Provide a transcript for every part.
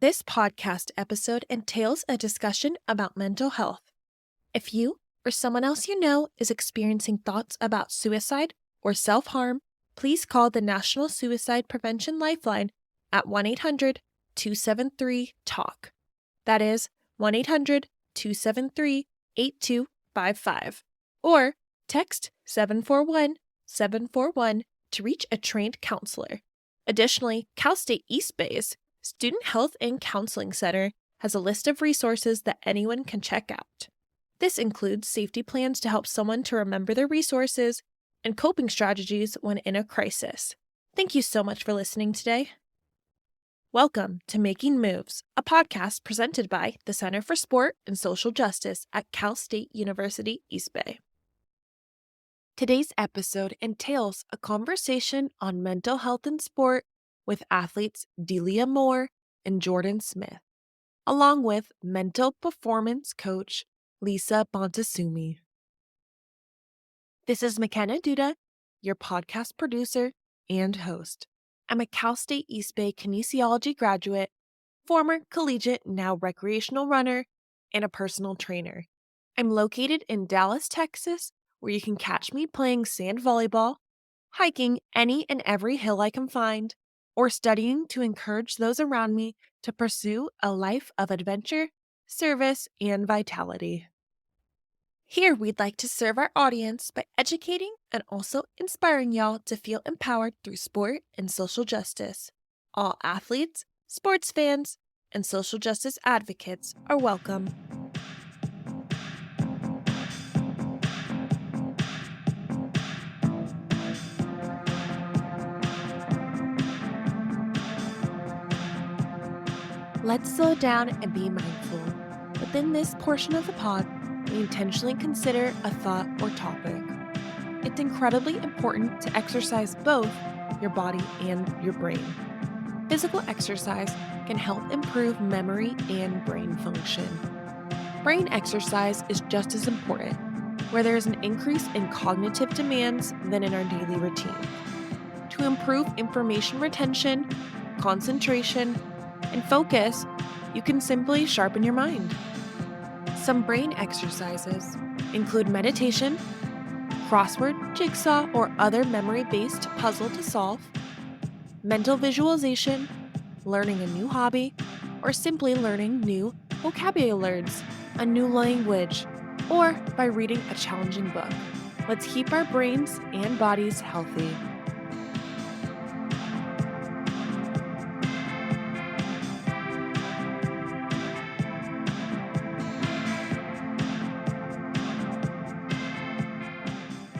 This podcast episode entails a discussion about mental health. If you or someone else you know is experiencing thoughts about suicide or self-harm, please call the National Suicide Prevention Lifeline at 1-800-273-TALK. That is 1-800-273-8255. Or text 741-741 to reach a trained counselor. Additionally, Cal State East Bay's Student Health and Counseling Center has a list of resources that anyone can check out. This includes safety plans to help someone to remember their resources and coping strategies when in a crisis. Thank you so much for listening today. Welcome to Making Moves, a podcast presented by the Center for Sport and Social Justice at Cal State University, East Bay. Today's episode entails a conversation on mental health in sport with athletes Delia and Jordan Smith, along with mental performance coach Lisa Bonta Sumii. This is McKenna Duda, your podcast producer and host. I'm a Cal State East Bay kinesiology graduate, former collegiate, now recreational runner, and a personal trainer. I'm located in Dallas, Texas, where you can catch me playing sand volleyball, hiking any and every hill I can find, or studying to encourage those around me to pursue a life of adventure, service, and vitality. Here, we'd like to serve our audience by educating and also inspiring y'all to feel empowered through sport and social justice. All athletes, sports fans, and social justice advocates are welcome. Let's slow down and be mindful. Within this portion of the pod, we intentionally consider a thought or topic. It's incredibly important to exercise both your body and your brain. Physical exercise can help improve memory and brain function. Brain exercise is just as important, where there is an increase in cognitive demands than in our daily routine. To improve information retention, concentration, and focus, you can simply sharpen your mind. Some brain exercises include meditation, crossword, jigsaw, or other memory-based puzzle to solve, mental visualization, learning a new hobby, or simply learning new vocabulary words, a new language, or by reading a challenging book. Let's keep our brains and bodies healthy.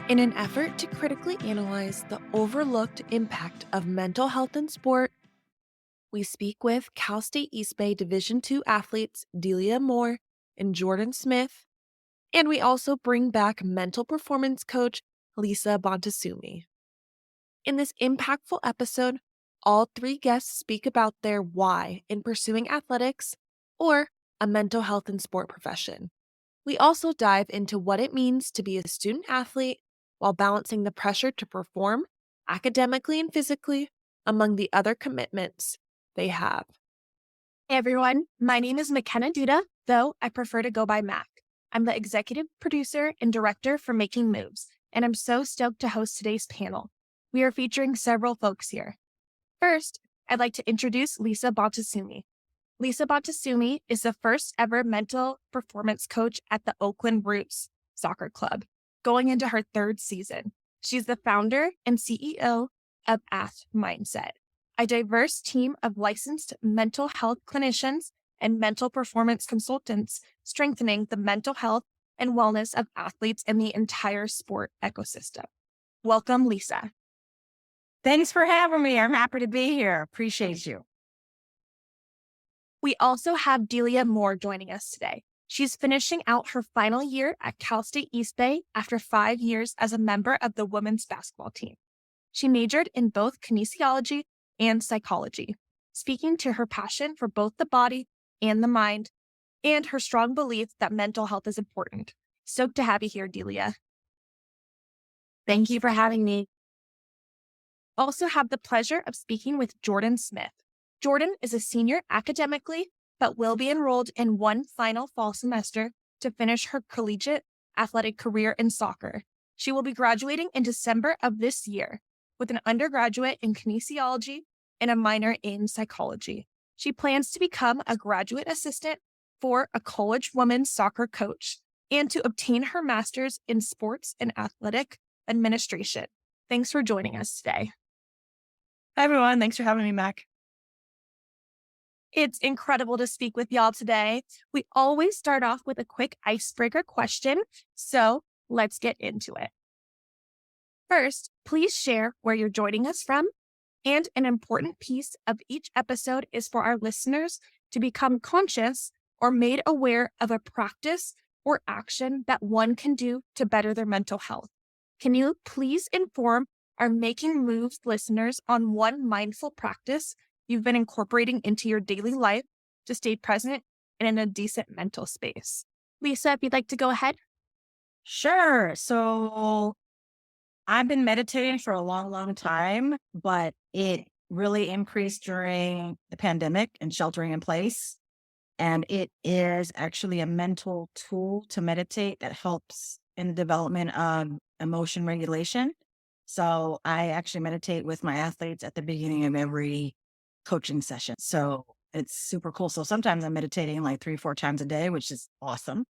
In an effort to critically analyze the overlooked impact of mental health in sport, we speak with Cal State East Bay Division II athletes Delia and Jordan Smith, and we also bring back mental performance coach Lisa Bonta Sumii. In this impactful episode, all three guests speak about their why in pursuing athletics or a mental health and sport profession. We also dive into what it means to be a student athlete while balancing the pressure to perform academically and physically among the other commitments they have. Hey everyone, my name is McKenna Duda, though I prefer to go by Mac. I'm the executive producer and director for Making Moves, and I'm so stoked to host today's panel. We are featuring several folks here. First, I'd like to introduce Lisa Bonta Sumii. Lisa Bonta Sumii is the first ever mental performance coach at the Oakland Roots Soccer Club, going into her third season. She's the founder and CEO of Ath Mindset, a diverse team of licensed mental health clinicians and mental performance consultants, strengthening the mental health and wellness of athletes in the entire sport ecosystem. Welcome, Lisa. Thanks for having me. I'm happy to be here. Appreciate you. We also have Delia joining us today. She's finishing out her final year at Cal State East Bay after 5 years as a member of the women's basketball team. She majored in both kinesiology and psychology, speaking to her passion for both the body and the mind, and her strong belief that mental health is important. Stoked to have you here, Delia. Thank you for having me. Also have the pleasure of speaking with Jordan Smith. Jordan is a senior academically, but will be enrolled in one final fall semester to finish her collegiate athletic career in soccer. She will be graduating in December of this year with an undergraduate in kinesiology and a minor in psychology. She plans to become a graduate assistant for a college women's soccer coach and to obtain her master's in sports and athletic administration. Thanks for joining us today. Hi, everyone. Thanks for having me, Mac. It's incredible to speak with y'all today. We always start off with a quick icebreaker question, so let's get into it. First, please share where you're joining us from, and an important piece of each episode is for our listeners to become conscious or made aware of a practice or action that one can do to better their mental health. Can you please inform our Making Moves listeners on one mindful practice you've been incorporating into your daily life to stay present and in a decent mental space? Lisa, if you'd like to go ahead. Sure. So I've been meditating for a long, long time, but it really increased during the pandemic and sheltering in place. And it is actually a mental tool to meditate that helps in the development of emotion regulation. So I actually meditate with my athletes at the beginning of every coaching session. So it's super cool. So sometimes I'm meditating like 3, 4 times a day, which is awesome.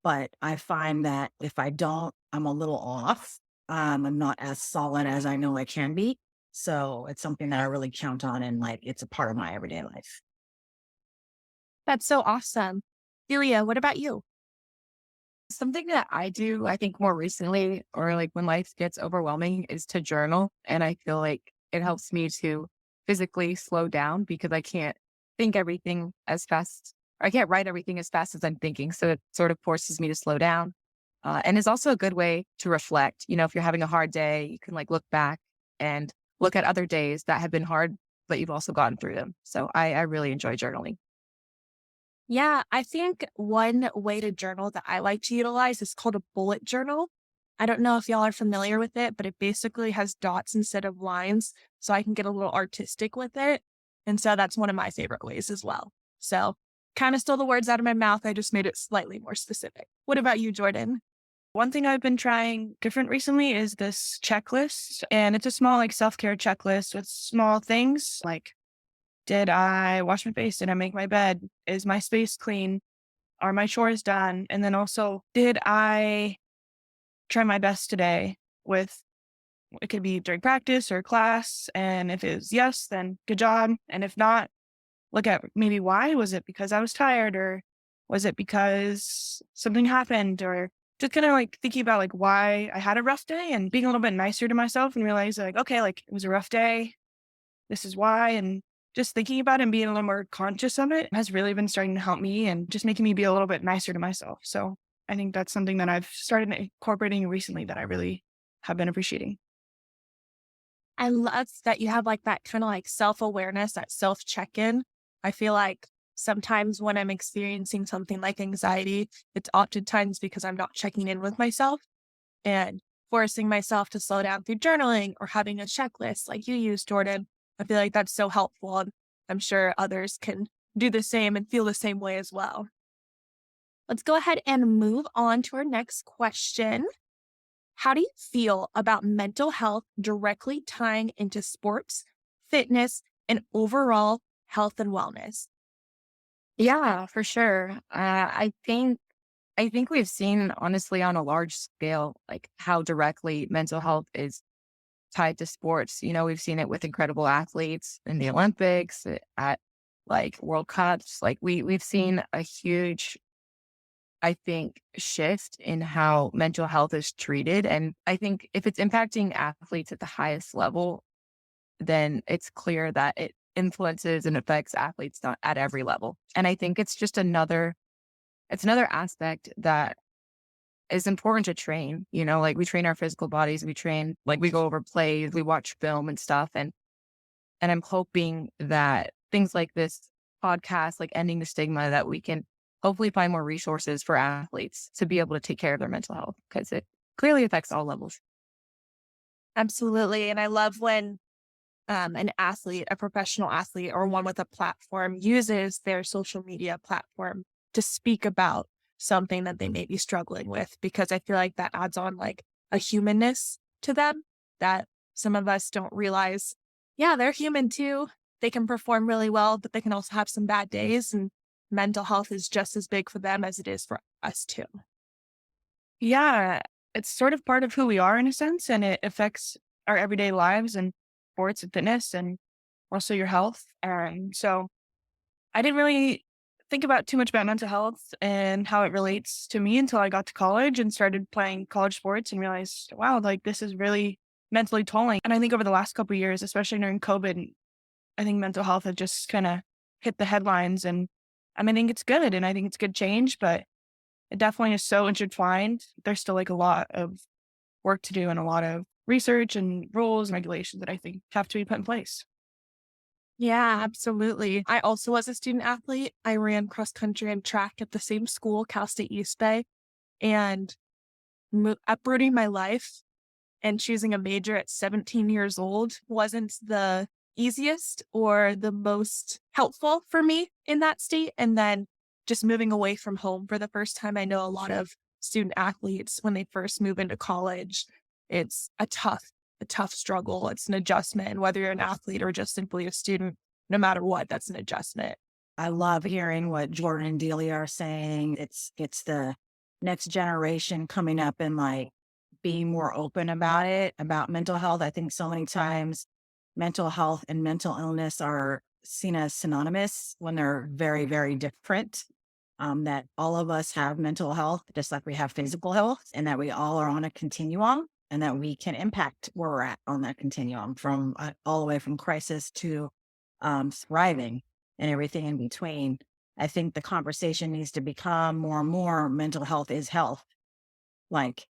But I find that if I don't, I'm a little off. I'm not as solid as I know I can be. So it's something that I really count on, and like it's a part of my everyday life. That's so awesome. Delia, what about you? Something that I do, I think more recently, or like when life gets overwhelming, is to journal. And I feel like it helps me to physically slow down because I can't think everything as fast. I can't write everything as fast as I'm thinking. So it sort of forces me to slow down. And it's also a good way to reflect. You know, if you're having a hard day, you can like look back and look at other days that have been hard, but you've also gotten through them. So I really enjoy journaling. Yeah, I think one way to journal that I like to utilize is called a bullet journal. I don't know if y'all are familiar with it, but it basically has dots instead of lines, so I can get a little artistic with it. And so that's one of my favorite ways as well. So kind of stole the words out of my mouth. I just made it slightly more specific. What about you, Jordan? One thing I've been trying different recently is this checklist. And it's a small like self-care checklist with small things like, did I wash my face? Did I make my bed? Is my space clean? Are my chores done? And then also, did I try my best today with, it could be during practice or class. And if it was yes, then good job. And if not, look at maybe why. Was it because I was tired, or was it because something happened, or just kind of like thinking about like why I had a rough day and being a little bit nicer to myself and realize like, okay, like it was a rough day. This is why. And just thinking about it and being a little more conscious of it has really been starting to help me and just making me be a little bit nicer to myself. So I think that's something that I've started incorporating recently that I really have been appreciating. I love that you have like that kind of like self-awareness, that self-check-in. I feel like sometimes when I'm experiencing something like anxiety, it's oftentimes because I'm not checking in with myself and forcing myself to slow down through journaling or having a checklist like you use, Jordan. I feel like that's so helpful. And I'm sure others can do the same and feel the same way as well. Let's go ahead and move on to our next question. How do you feel about mental health directly tying into sports, fitness, and overall health and wellness? Yeah, for sure. I think we've seen honestly on a large scale, like how directly mental health is tied to sports. You know, we've seen it with incredible athletes in the Olympics, at like World Cups. Like we've seen a huge, I think, shift in how mental health is treated. And I think if it's impacting athletes at the highest level, then it's clear that it influences and affects athletes not at every level. And I think it's just it's another aspect that is important to train. You know, like we train our physical bodies, we train, like we go over plays, we watch film and stuff. And I'm hoping that things like this podcast, like ending the stigma, that we can hopefully find more resources for athletes to be able to take care of their mental health, because it clearly affects all levels. Absolutely. And I love when an athlete, a professional athlete, or one with a platform uses their social media platform to speak about something that they may be struggling with, because I feel like that adds on like a humanness to them that some of us don't realize. Yeah, they're human too. They can perform really well, but they can also have some bad days, and mental health is just as big for them as it is for us too. Yeah, it's sort of part of who we are in a sense, and it affects our everyday lives and sports and fitness and also your health. And so I didn't really think about too much about mental health and how it relates to me until I got to college and started playing college sports and realized, wow, like this is really mentally tolling. And I think over the last couple of years, especially during COVID, I think mental health has just kind of hit the headlines. And I think it's good and I think it's good change, but it definitely is so intertwined. There's still like a lot of work to do and a lot of research and rules and regulations that I think have to be put in place. Yeah, absolutely. I also was a student athlete. I ran cross country and track at the same school, Cal State East Bay, and uprooting my life and choosing a major at 17 years old wasn't the easiest or the most helpful for me in that state. And then just moving away from home for the first time, I know a lot of student athletes, when they first move into college, it's a tough struggle. It's an adjustment. And whether you're an athlete or just simply a student, no matter what, that's an adjustment. I love hearing what Jordan and Delia are saying. It's the next generation coming up and like being more open about it, about mental health. I think so many times mental health and mental illness are seen as synonymous when they're very, very different. That all of us have mental health, just like we have physical health, and that we all are on a continuum and that we can impact where we're at on that continuum from all the way from crisis to thriving and everything in between. I think the conversation needs to become more and more mental health is health. Like,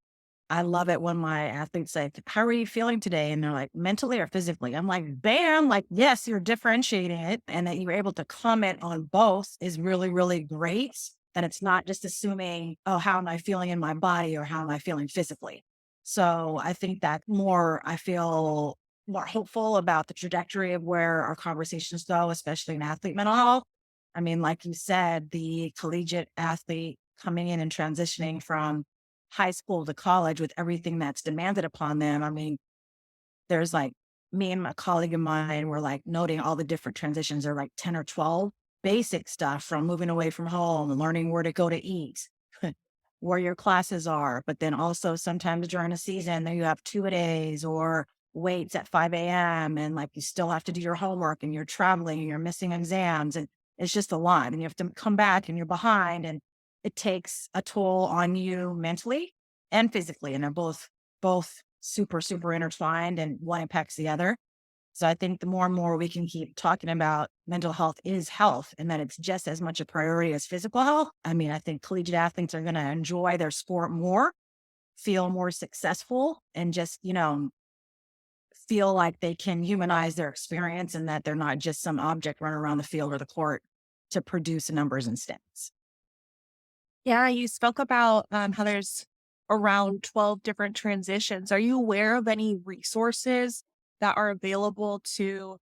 I love it when my athletes say, how are you feeling today? And they're like, mentally or physically? I'm like, bam, like, yes, you're differentiating it. And that you're able to comment on both is really, really great. That it's not just assuming, oh, how am I feeling in my body or how am I feeling physically? So I think that I feel more hopeful about the trajectory of where our conversations go, especially in athlete mental health. Like you said, the collegiate athlete coming in and transitioning from high school to college with everything that's demanded upon them. There's like me and a colleague of mine were like noting all the different transitions. There are like 10 or 12 basic stuff from moving away from home and learning where to go to eat, where your classes are. But then also sometimes during a season, there you have 2-a-days or weights at 5 a.m. And like you still have to do your homework and you're traveling and you're missing exams. And it's just a lot. And you have to come back and you're behind. And it takes a toll on you mentally and physically. And they're both super, super intertwined and one impacts the other. So I think the more and more we can keep talking about mental health is health and that it's just as much a priority as physical health. I think collegiate athletes are going to enjoy their sport more, feel more successful, and just, feel like they can humanize their experience and that they're not just some object running around the field or the court to produce numbers and stats. Yeah, you spoke about how there's around 12 different transitions. Are you aware of any resources that are available to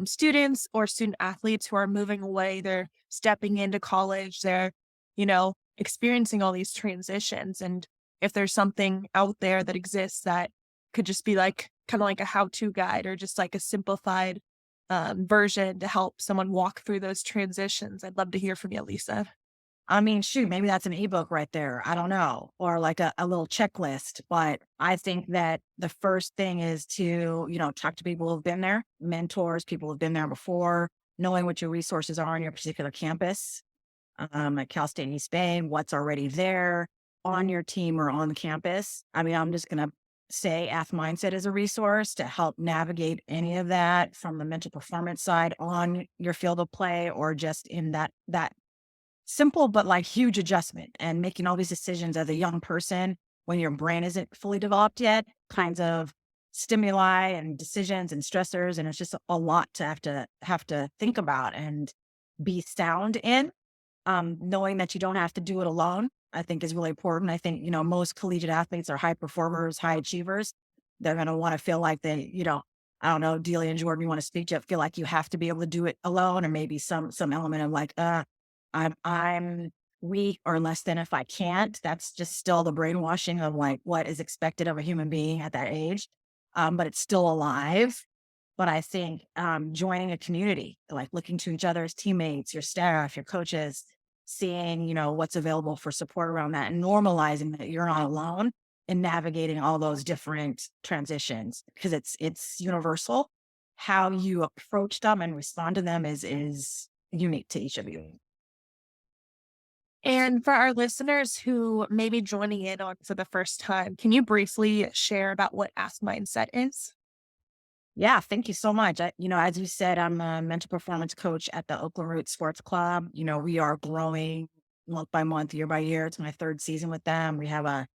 students or student athletes who are moving away? They're stepping into college, they're, experiencing all these transitions. And if there's something out there that exists that could just be like kind of like a how-to guide or just like a simplified version to help someone walk through those transitions, I'd love to hear from you, Lisa. Shoot, maybe that's an ebook right there. I don't know. Or like a little checklist. But I think that the first thing is to, talk to people who've been there, mentors, people who've been there before, knowing what your resources are on your particular campus, at Cal State East Bay, what's already there on your team or on the campus. I'm just going to say Ath Mindset is a resource to help navigate any of that from the mental performance side on your field of play or just in that simple but like huge adjustment and making all these decisions as a young person when your brain isn't fully developed yet, kinds of stimuli and decisions and stressors. And it's just a lot to have to think about and be sound in. Knowing that you don't have to do it alone, I think is really important. I think, most collegiate athletes are high performers, high achievers. They're going to want to feel like they, I don't know, Delia and Jordan, you want to speak to it, feel like you have to be able to do it alone, or maybe some element of like, I'm weak or less than if I can't. That's just still the brainwashing of like what is expected of a human being at that age. But it's still alive. But I think joining a community, like looking to each other as teammates, your staff, your coaches, seeing, what's available for support around that and normalizing that you're not alone in navigating all those different transitions because it's universal. How you approach them and respond to them is unique to each of you. And for our listeners who may be joining in on for the first time, can you briefly share about what Ask Mindset is? Yeah, thank you so much. As you said, I'm a mental performance coach at the Oakland Roots Sports Club. We are growing month by month, year by year. It's my third season with them. We have our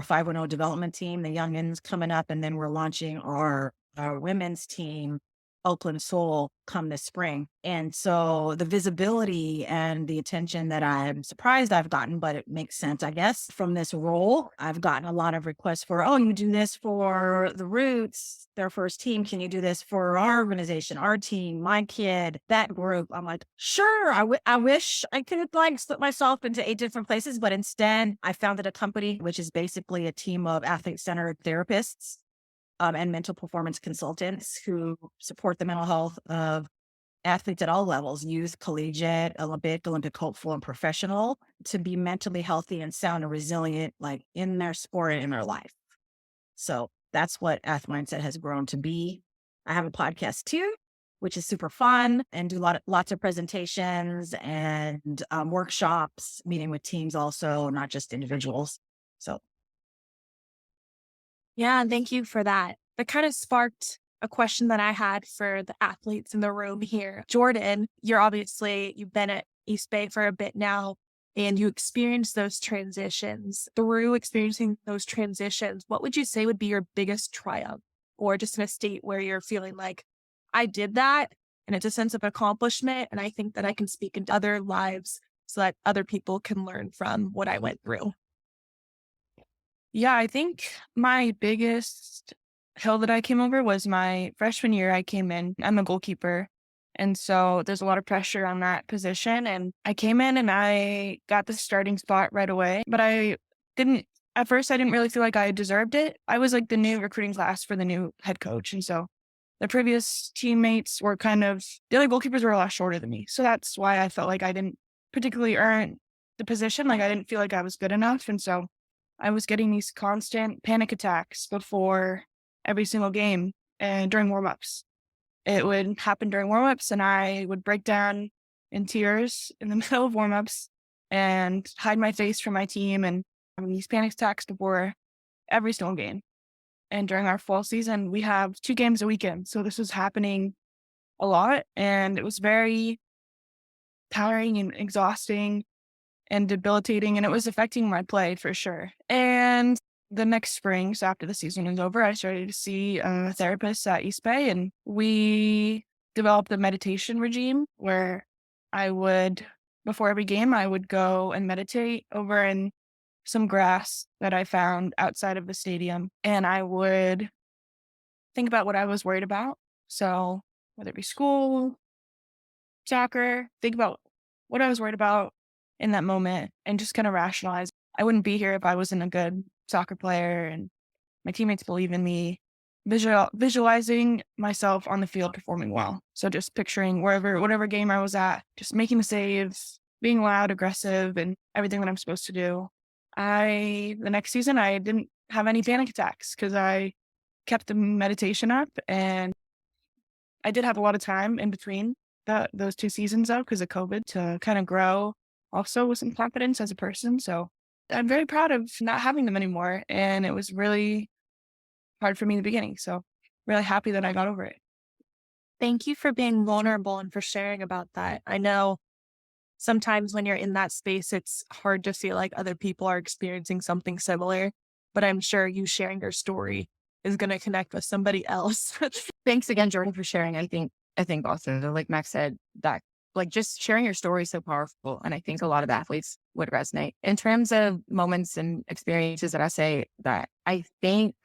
510 development team, the youngins coming up, and then we're launching our women's team, Oakland Soul, come this spring. And so the visibility and the attention that I'm surprised I've gotten, but it makes sense, I guess, from this role. I've gotten a lot of requests for, oh, you do this for the Roots, their first team. Can you do this for our organization, our team, my kid, that group? I'm like, sure. I wish I could like split myself into 8 different places, but instead I founded a company, which is basically a team of athlete-centered therapists and mental performance consultants who support the mental health of athletes at all levels, youth, collegiate, Olympic hopeful, and professional, to be mentally healthy and sound and resilient, like in their sport and in their life. So that's what Ath Mindset has grown to be. I have a podcast too, which is super fun, and do lots of presentations and workshops, meeting with teams also, not just individuals. So Yeah, and thank you for that. That kind of sparked a question that I had for the athletes in the room here. Jordan, you've been at East Bay for a bit now, and you experienced those transitions. Through experiencing those transitions, what would you say would be your biggest triumph? Or just in a state where you're feeling like, I did that, and it's a sense of accomplishment, and I think that I can speak into other lives so that other people can learn from what I went through. Yeah, I think my biggest hill that I came over was my freshman year. I came in, I'm a goalkeeper. And so there's a lot of pressure on that position. And I came in and I got the starting spot right away. But at first, I didn't really feel like I deserved it. I was like the new recruiting class for the new head coach. And so the previous teammates were the other goalkeepers were a lot shorter than me. So that's why I felt like I didn't particularly earn the position. Like I didn't feel like I was good enough. And so I was getting these constant panic attacks before every single game and during warm-ups. It would happen during warm-ups and I would break down in tears in the middle of warm-ups and hide my face from my team and having these panic attacks before every single game. And during our fall season, we have 2 games a weekend. So this was happening a lot and it was very tiring and exhausting and debilitating, and it was affecting my play for sure. And the next spring, so after the season was over, I started to see a therapist at East Bay, and we developed a meditation regime where before every game, I would go and meditate over in some grass that I found outside of the stadium, and I would think about what I was worried about. So whether it be school, soccer, think about what I was worried about in that moment and just kind of rationalize. I wouldn't be here if I wasn't a good soccer player and my teammates believe in me. Visualizing myself on the field performing well. So just picturing whatever game I was at, just making the saves, being loud, aggressive, and everything that I'm supposed to do. The next season, I didn't have any panic attacks because I kept the meditation up, and I did have a lot of time in between those 2 seasons though, because of COVID, to kind of grow also with some confidence as a person. So I'm very proud of not having them anymore. And it was really hard for me in the beginning. So really happy that I got over it. Thank you for being vulnerable and for sharing about that. I know sometimes when you're in that space, it's hard to feel like other people are experiencing something similar, but I'm sure you sharing your story is going to connect with somebody else. Thanks again, Jordan, for sharing. I think also, like Max said, that like just sharing your story is so powerful. And I think a lot of athletes would resonate. In terms of moments and experiences that I say that I think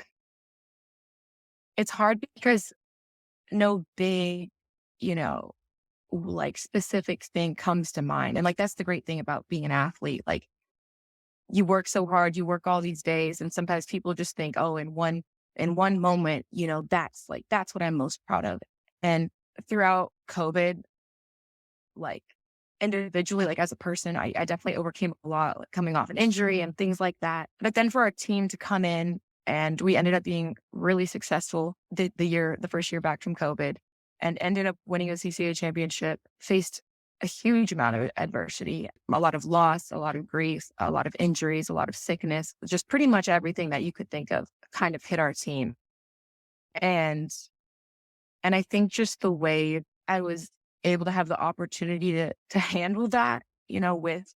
it's hard because no big, you know, like specific thing comes to mind. And like, that's the great thing about being an athlete. Like, you work so hard, you work all these days. And sometimes people just think, oh, in one moment, that's what I'm most proud of. And throughout COVID, like individually, like as a person, I definitely overcame a lot, like coming off an injury and things like that. But then for our team to come in and we ended up being really successful the first year back from COVID and ended up winning a CCA championship, faced a huge amount of adversity, a lot of loss, a lot of grief, a lot of injuries, a lot of sickness, just pretty much everything that you could think of kind of hit our team. And I think just the way I was able to have the opportunity to handle that, with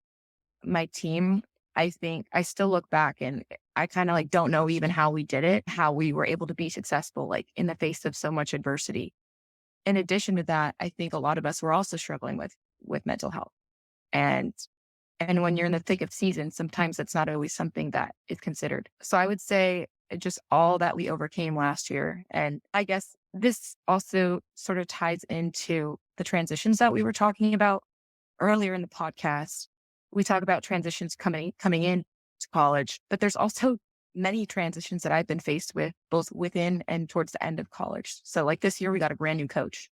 my team, I think I still look back and I kind of like don't know even how we did it, how we were able to be successful, like in the face of so much adversity. In addition to that, I think a lot of us were also struggling with mental health. And when you're in the thick of season, sometimes it's not always something that is considered. So I would say just all that we overcame last year. And I guess this also sort of ties into the transitions that we were talking about earlier in the podcast. We talk about transitions coming in to college, but there's also many transitions that I've been faced with, both within and towards the end of college. So like this year, we got a brand new coach.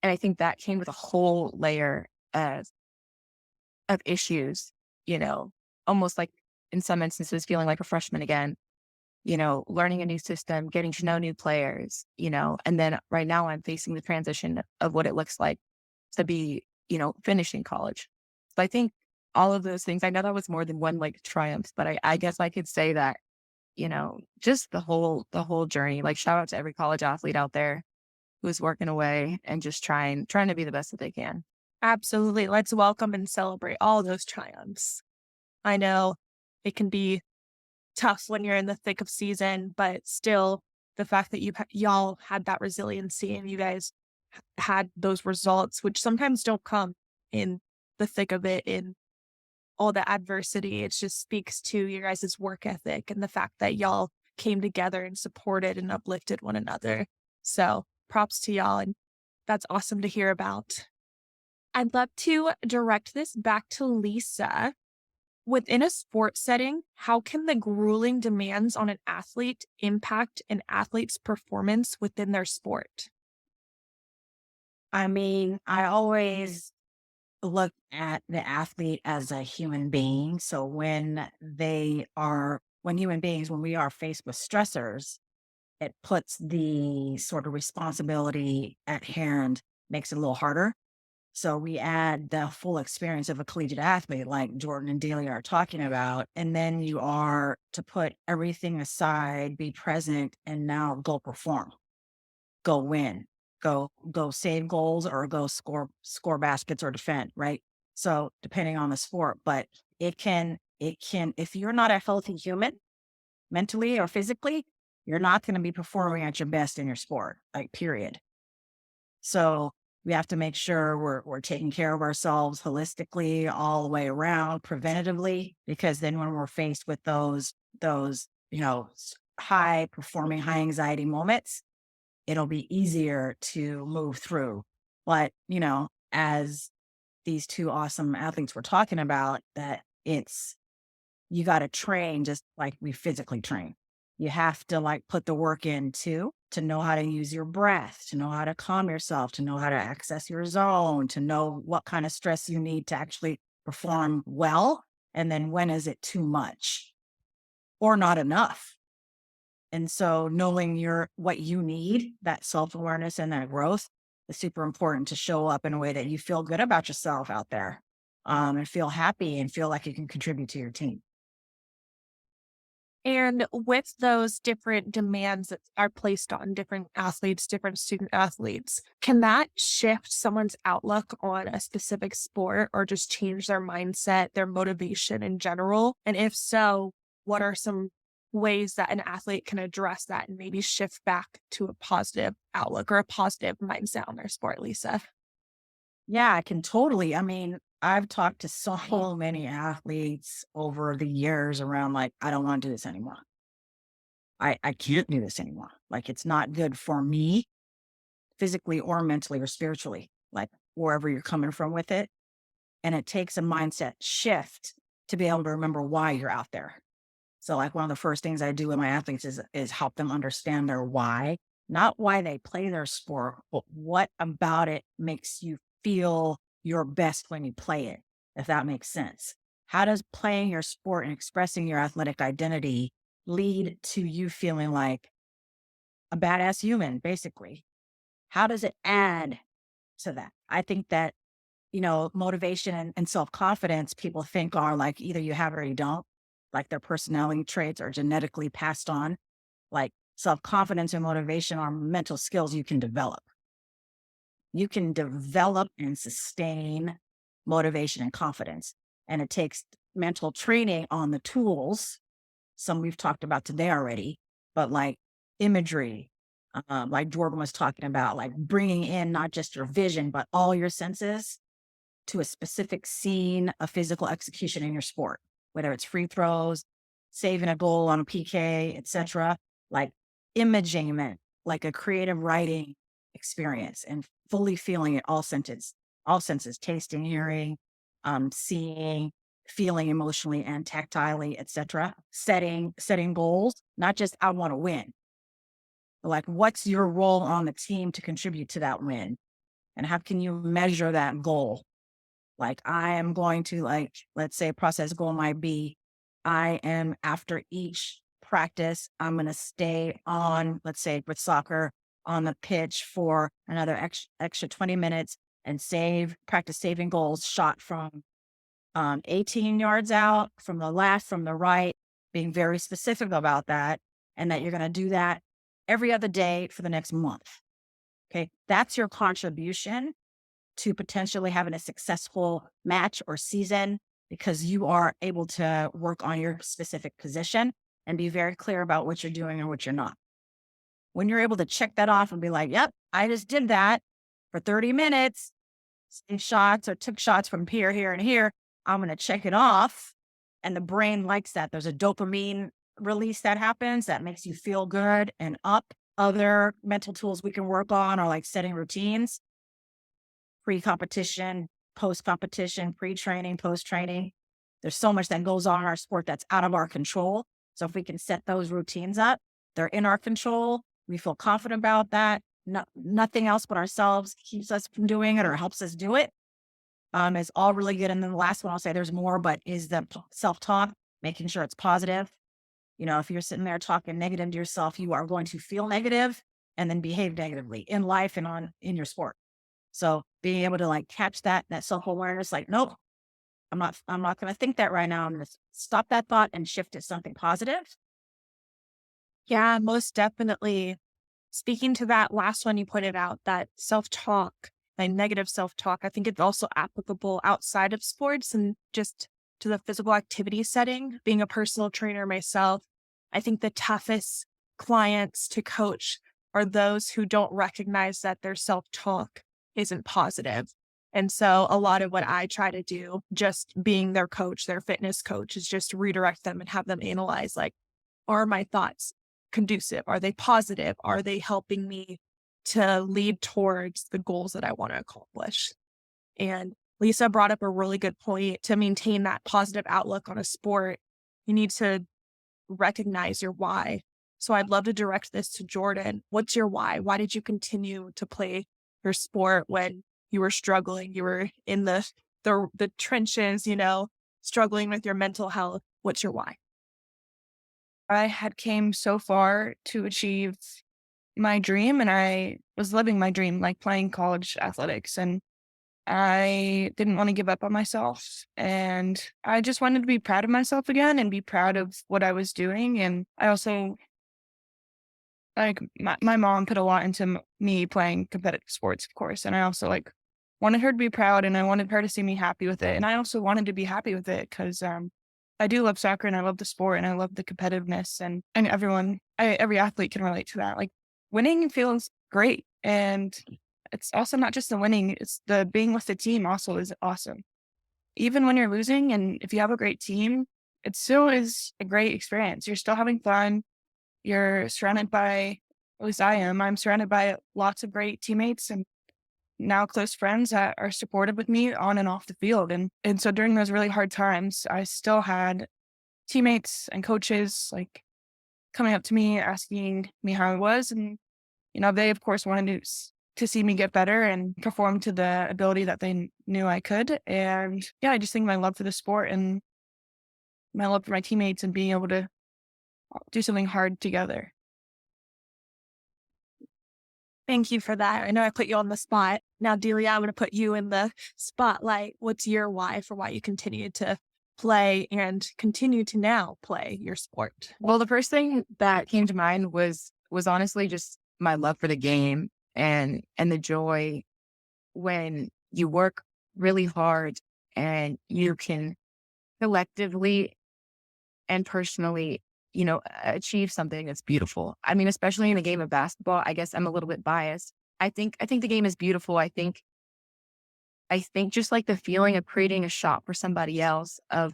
And I think that came with a whole layer of issues, almost like in some instances, feeling like a freshman again, learning a new system, getting to know new players, and then right now I'm facing the transition of what it looks like to be, finishing college. So I think all of those things, I know that was more than one like triumph, but I guess I could say that, just the whole journey, like shout out to every college athlete out there who's working away and just trying to be the best that they can. Absolutely. Let's welcome and celebrate all those triumphs. I know it can be tough when you're in the thick of season, but still the fact that y'all had that resiliency and you guys had those results, which sometimes don't come in the thick of it, in all the adversity. It just speaks to your guys' work ethic and the fact that y'all came together and supported and uplifted one another. So props to y'all. And that's awesome to hear about. I'd love to direct this back to Lisa. Within a sports setting, how can the grueling demands on an athlete impact an athlete's performance within their sport? I mean, I always look at the athlete as a human being. So when human beings, when we are faced with stressors, it puts the sort of responsibility at hand, makes it a little harder. So we add the full experience of a collegiate athlete like Jordan and Delia are talking about. And then you are to put everything aside, be present, and now go perform, go win, go save goals or go score baskets or defend, right? So depending on the sport, but it can if you're not a healthy human mentally or physically, you're not going to be performing at your best in your sport, like period. So we have to make sure we're taking care of ourselves holistically all the way around, preventatively, because then when we're faced with those high performing, high anxiety moments, it'll be easier to move through. But as these two awesome athletes were talking about, that you got to train just like we physically train. You have to like put the work in too, to know how to use your breath, to know how to calm yourself, to know how to access your zone, to know what kind of stress you need to actually perform well. And then when is it too much or not enough? And so knowing what you need, that self-awareness and that growth is super important to show up in a way that you feel good about yourself out there, and feel happy and feel like you can contribute to your team. And with those different demands that are placed on different athletes, different student athletes, can that shift someone's outlook on a specific sport or just change their mindset, their motivation in general? And if so, what are some ways that an athlete can address that and maybe shift back to a positive outlook or a positive mindset on their sport, Lisa? Yeah, I can totally. I mean, I've talked to so many athletes over the years around like, I don't want to do this anymore. I can't do this anymore. Like, it's not good for me physically or mentally or spiritually, like wherever you're coming from with it. And it takes a mindset shift to be able to remember why you're out there. So like one of the first things I do with my athletes is help them understand their why, not why they play their sport, but what about it makes you feel your best when you play it, if that makes sense. How does playing your sport and expressing your athletic identity lead to you feeling like a badass human, basically? How does it add to that? I think that, motivation and self-confidence, people think are like either you have it or you don't, like their personality traits are genetically passed on. Like self-confidence and motivation are mental skills you can develop. You can develop and sustain motivation and confidence. And it takes mental training on the tools. Some we've talked about today already, but like imagery, like Jordan was talking about, like bringing in not just your vision, but all your senses to a specific scene of physical execution in your sport, whether it's free throws, saving a goal on a PK, etc. Like imaging it, like a creative writing experience and fully feeling it all senses, tasting, hearing, seeing, feeling emotionally and tactilely, etc. Setting goals, not just I want to win. Like what's your role on the team to contribute to that win? And how can you measure that goal? Like I am going to, like, let's say process goal might be, I am after each practice, I'm going to stay on, let's say with soccer, on the pitch for another extra 20 minutes and practice saving goals shot from 18 yards out, from the left, from the right, being very specific about that. And that you're going to do that every other day for the next month. Okay. That's your contribution to potentially having a successful match or season, because you are able to work on your specific position and be very clear about what you're doing and what you're not. When you're able to check that off and be like, yep, I just did that for 30 minutes, saved shots or took shots from here, here, and here, I'm going to check it off. And the brain likes that. There's a dopamine release that happens that makes you feel good and up. Other mental tools we can work on are like setting routines, pre-competition, post-competition, pre-training, post-training. There's so much that goes on in our sport that's out of our control. So if we can set those routines up, they're in our control. We feel confident about that. Nothing else but ourselves keeps us from doing it or helps us do it. Is all really good. And then the last one I'll say, there's more, but is the self-talk, making sure it's positive. If you're sitting there talking negative to yourself, you are going to feel negative and then behave negatively in life and in your sport. So being able to like catch that self-awareness, like, nope, I'm not going to think that right now. I'm going to stop that thought and shift to something positive. Yeah, most definitely. Speaking to that last one you pointed out, that self-talk, like negative self-talk, I think it's also applicable outside of sports and just to the physical activity setting. Being a personal trainer myself, I think the toughest clients to coach are those who don't recognize that their self-talk isn't positive. And so a lot of what I try to do, just being their coach, their fitness coach, is just redirect them and have them analyze, like, are my thoughts conducive? Are they positive? Are they helping me to lead towards the goals that I want to accomplish? And Lisa brought up a really good point. To maintain that positive outlook on a sport, you need to recognize your why. So I'd love to direct this to Jordan. What's your why? Why did you continue to play your sport when you were struggling? You were in the trenches, struggling with your mental health. What's your why? I had came so far to achieve my dream, and I was living my dream, like playing college athletics, and I didn't want to give up on myself, and I just wanted to be proud of myself again and be proud of what I was doing. And I also, like, my mom put a lot into me playing competitive sports, of course, and I also wanted her to be proud, and I wanted her to see me happy with it, and I also wanted to be happy with it because I do love soccer and I love the sport and I love the competitiveness, and every athlete can relate to that. Like, winning feels great. And it's also not just the winning, it's the being with the team also is awesome. Even when you're losing, and if you have a great team, it still is a great experience. You're still having fun. You're surrounded by at least I am. I'm surrounded by lots of great teammates and now close friends that are supportive with me on and off the field. And so during those really hard times, I still had teammates and coaches like coming up to me, asking me how I was. And, they of course wanted to see me get better and perform to the ability that they knew I could. And yeah, I just think my love for the sport and my love for my teammates and being able to do something hard together. Thank you for that. I know I put you on the spot. Now, Delia, I'm going to put you in the spotlight. What's your why for why you continue to play and continue to now play your sport? Well, the first thing that came to mind was honestly just my love for the game and the joy when you work really hard and you can collectively and personally, achieve something that's beautiful. I mean, especially in a game of basketball, I guess I'm a little bit biased. I think the game is beautiful. I think just like the feeling of creating a shot for somebody else, of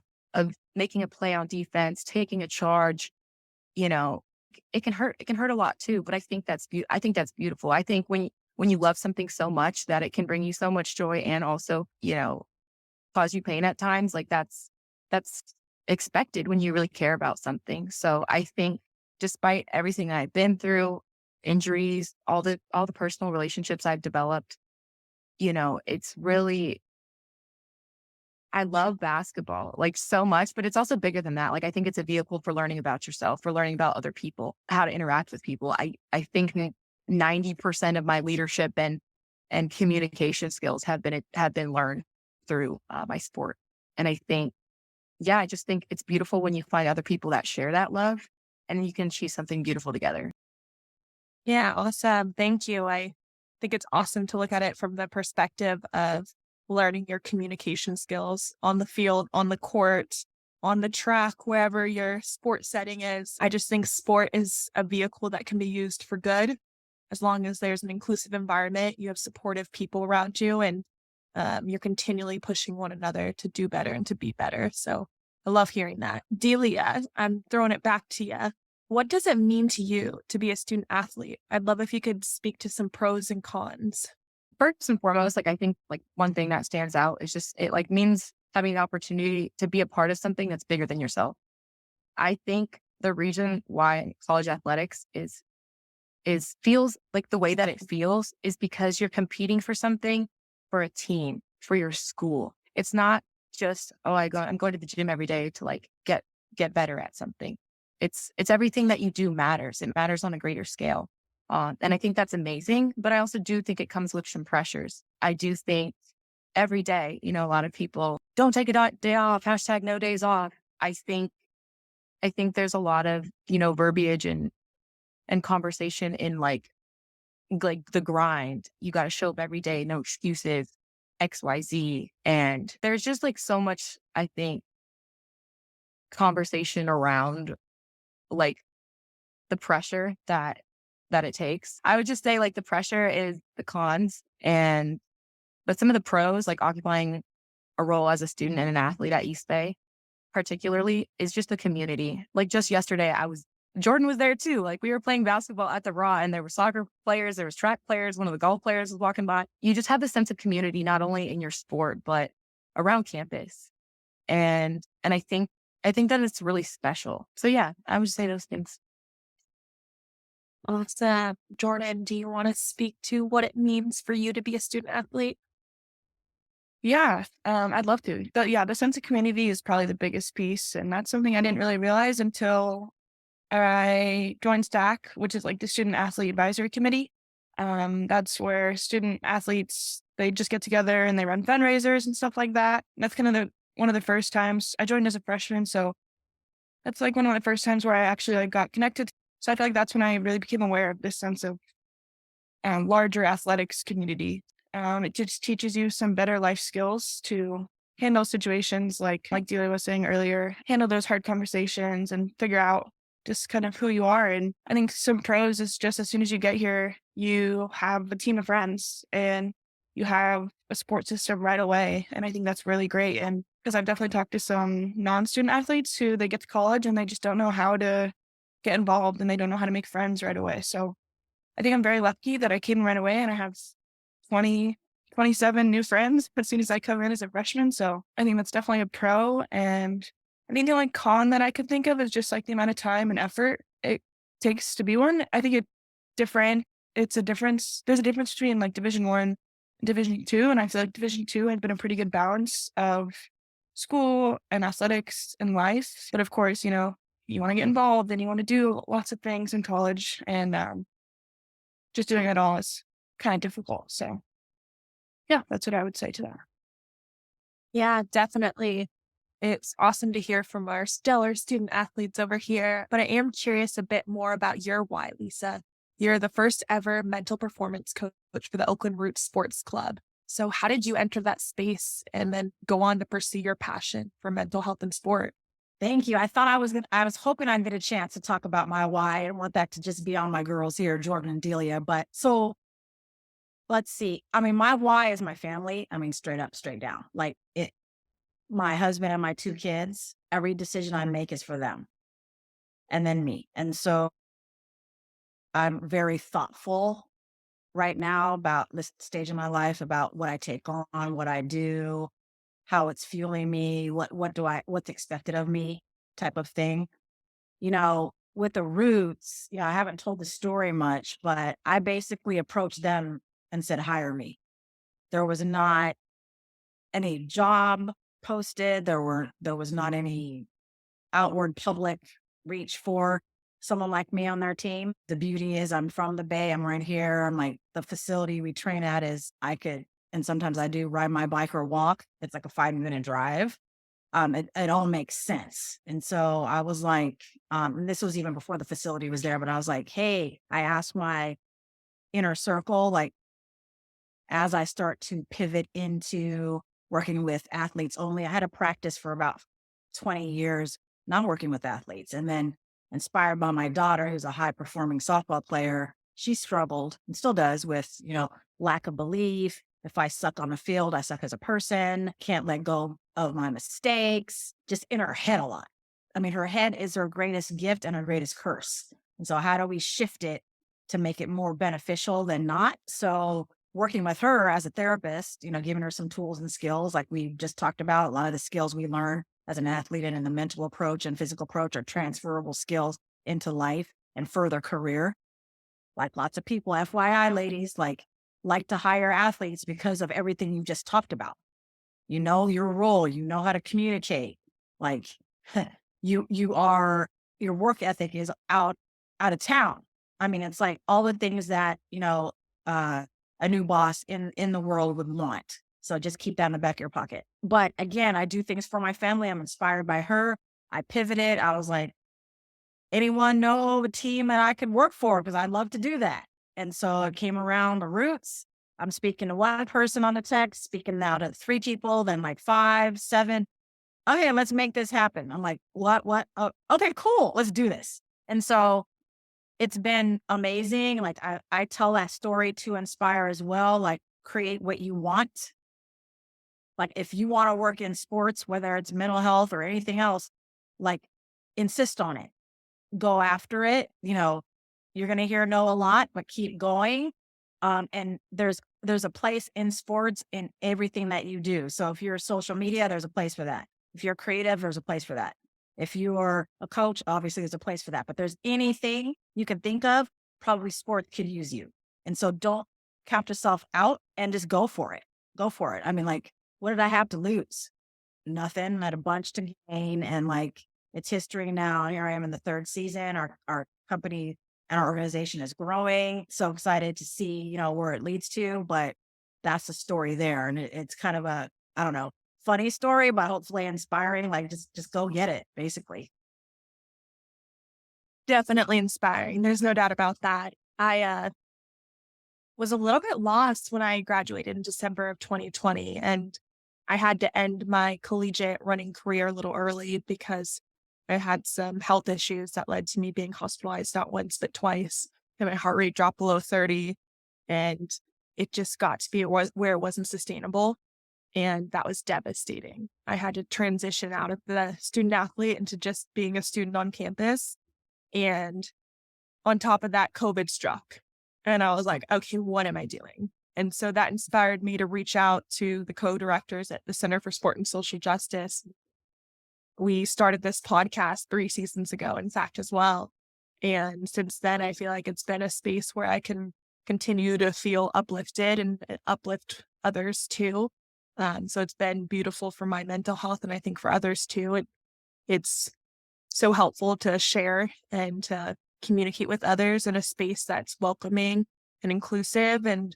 making a play on defense, taking a charge, you know, it can hurt. It can hurt a lot too, but I think that's beautiful. I think when you love something so much that it can bring you so much joy and also, cause you pain at times, like that's expected when you really care about something. So I think despite everything I've been through, injuries, all the personal relationships I've developed, it's really I love basketball like so much, but it's also bigger than that. Like I think it's a vehicle for learning about yourself, for learning about other people, how to interact with people. I think that 90% of my leadership and communication skills have been learned through my sport. And I think, yeah, I just think it's beautiful when you find other people that share that love and you can achieve something beautiful together. Yeah, awesome. Thank you. I think it's awesome to look at it from the perspective of learning your communication skills on the field, on the court, on the track, wherever your sport setting is. I just think sport is a vehicle that can be used for good as long as there's an inclusive environment, you have supportive people around you, and you're continually pushing one another to do better and to be better. So I love hearing that. Delia, I'm throwing it back to you. What does it mean to you to be a student athlete? I'd love if you could speak to some pros and cons. First and foremost, like I think like one thing that stands out is just it like means having the opportunity to be a part of something that's bigger than yourself. I think the reason why college athletics is feels like the way that it feels is because you're competing for something for a team, for your school. It's not just, oh, I'm going to the gym every day to like get better at something. It's everything that you do matters. It matters on a greater scale. And I think that's amazing, but I also do think it comes with some pressures. I do think every day, a lot of people don't take a day off, hashtag no days off. I think there's a lot of, verbiage and conversation in like the grind. You got to show up every day, no excuses, XYZ. And there's just like so much, I think, conversation around like the pressure that it takes. I would just say like the pressure is the cons but some of the pros, like occupying a role as a student and an athlete at East Bay, particularly, is just the community. Like just yesterday, Jordan was there too. Like we were playing basketball at the Raw and there were soccer players, there was track players, one of the golf players was walking by. You just have the sense of community, not only in your sport, but around campus. And I think that it's really special. So yeah, I would say those things. Awesome. Jordan, do you want to speak to what it means for you to be a student athlete? Yeah, I'd love to. The sense of community is probably the biggest piece. And that's something I didn't really realize until I joined STAC, which is like the Student Athlete Advisory Committee. That's where student athletes, they just get together and they run fundraisers and stuff like that. That's kind of one of the first times I joined as a freshman. So that's like one of the first times where I actually like got connected. So I feel like that's when I really became aware of this sense of larger athletics community. It just teaches you some better life skills to handle situations like Delia was saying earlier, handle those hard conversations and figure out just kind of who you are. And I think some pros is just as soon as you get here, you have a team of friends and you have a support system right away. And I think that's really great. And because I've definitely talked to some non-student athletes who they get to college and they just don't know how to get involved and they don't know how to make friends right away. So I think I'm very lucky that I came right away and I have 20, 27 new friends as soon as I come in as a freshman. So I think that's definitely a pro. And I think the only con that I could think of is just like the amount of time and effort it takes to be one. I think different. It's a difference. There's a difference between like Division 1 and Division 2. And I feel like Division 2 has been a pretty good balance of school and athletics and life. But of course, you know, you want to get involved and you want to do lots of things in college. And just doing it all is kind of difficult. So yeah, that's what I would say to that. Yeah, definitely. It's awesome to hear from our stellar student athletes over here, but I am curious a bit more about your why, Lisa. You're the first ever mental performance coach for the Oakland Roots Sports Club. So how did you enter that space and then go on to pursue your passion for mental health and sport? Thank you. I was hoping I'd get a chance to talk about my why. I didn't want that to just be on my girls here, Jordan and Delia. But so let's see. I mean, my why is my family. I mean, straight up, straight down. Like my husband and my 2 kids, every decision I make is for them and then me. And so I'm very thoughtful right now about this stage of my life, about what I take on, what I do, how it's fueling me, what's expected of me type of thing. You know, with the Roots, I haven't told the story much, but I basically approached them and said, hire me. There was not any job posted. There was not any outward public reach for someone like me on their team. The beauty is I'm from the Bay. I'm right here. I'm like, the facility we train at is and sometimes I do ride my bike or walk. It's like a 5-minute drive. It all makes sense. And so I was like, and this was even before the facility was there, but I was like, hey, I asked my inner circle, like, as I start to pivot into working with athletes only, I had a practice for about 20 years, not working with athletes. And then inspired by my daughter, who's a high performing softball player, she struggled and still does with, lack of belief. If I suck on the field, I suck as a person, can't let go of my mistakes, just in her head a lot. I mean, her head is her greatest gift and her greatest curse. And so how do we shift it to make it more beneficial than not? So working with her as a therapist, giving her some tools and skills like we just talked about, a lot of the skills we learn as an athlete and in the mental approach and physical approach are transferable skills into life and further career. Like lots of people, FYI, ladies, like to hire athletes because of everything you just talked about. You know your role, you know how to communicate. Like your work ethic is out of town. I mean, it's like all the things that, a new boss in the world would want. So just keep that in the back of your pocket. But again, I do things for my family. I'm inspired by her. I pivoted. I was like, anyone know a team that I could work for? Because I'd love to do that. And so it came around the Roots. I'm speaking to one person on the text, speaking now to 3 people, then like 5, 7. Okay, let's make this happen. I'm like, what? Oh, okay, cool. Let's do this. And so it's been amazing. Like I tell that story to inspire as well, like create what you want. Like if you want to work in sports, whether it's mental health or anything else, like insist on it, go after it. You're going to hear no a lot, but keep going. And there's a place in sports in everything that you do. So if you're social media, there's a place for that. If you're creative, there's a place for that. If you're a coach, obviously there's a place for that. But there's anything you can think of, probably sports could use you. And so don't count yourself out and just go for it. Go for it. I mean, like, what did I have to lose? Nothing. I had a bunch to gain. And like, it's history now. Here I am in the 3rd season. Our company and our organization is growing. So excited to see, where it leads to. But that's the story there. And it's kind of a, I don't know, funny story, but hopefully inspiring. Like just go get it, basically. Definitely inspiring. There's no doubt about that. I was a little bit lost when I graduated in December of 2020, and I had to end my collegiate running career a little early because I had some health issues that led to me being hospitalized not once, but twice. And my heart rate dropped below 30, and it just got to be where it wasn't sustainable. And that was devastating. I had to transition out of the student athlete into just being a student on campus. And on top of that, COVID struck. And I was like, okay, what am I doing? And so that inspired me to reach out to the co-directors at the Center for Sport and Social Justice. We started this podcast 3 seasons ago, in fact, as well. And since then, I feel like it's been a space where I can continue to feel uplifted and uplift others too. So it's been beautiful for my mental health, and I think for others too. It's so helpful to share and to communicate with others in a space that's welcoming and inclusive. And,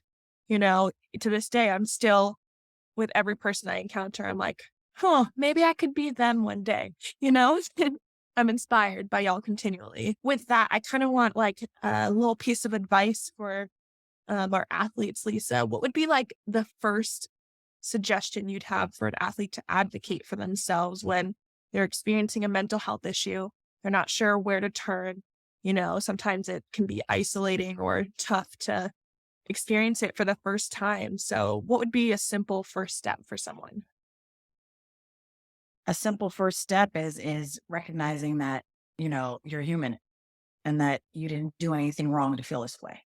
to this day, I'm still, with every person I encounter, I'm like, maybe I could be them one day, I'm inspired by y'all continually. With that, I kind of want like a little piece of advice for our athletes, Lisa. What would be like the first suggestion you'd have for an athlete to advocate for themselves when they're experiencing a mental health issue? They're not sure where to turn. Sometimes it can be isolating or tough to experience it for the first time. So what would be a simple first step for someone? A simple first step is recognizing that, you're human and that you didn't do anything wrong to feel this way.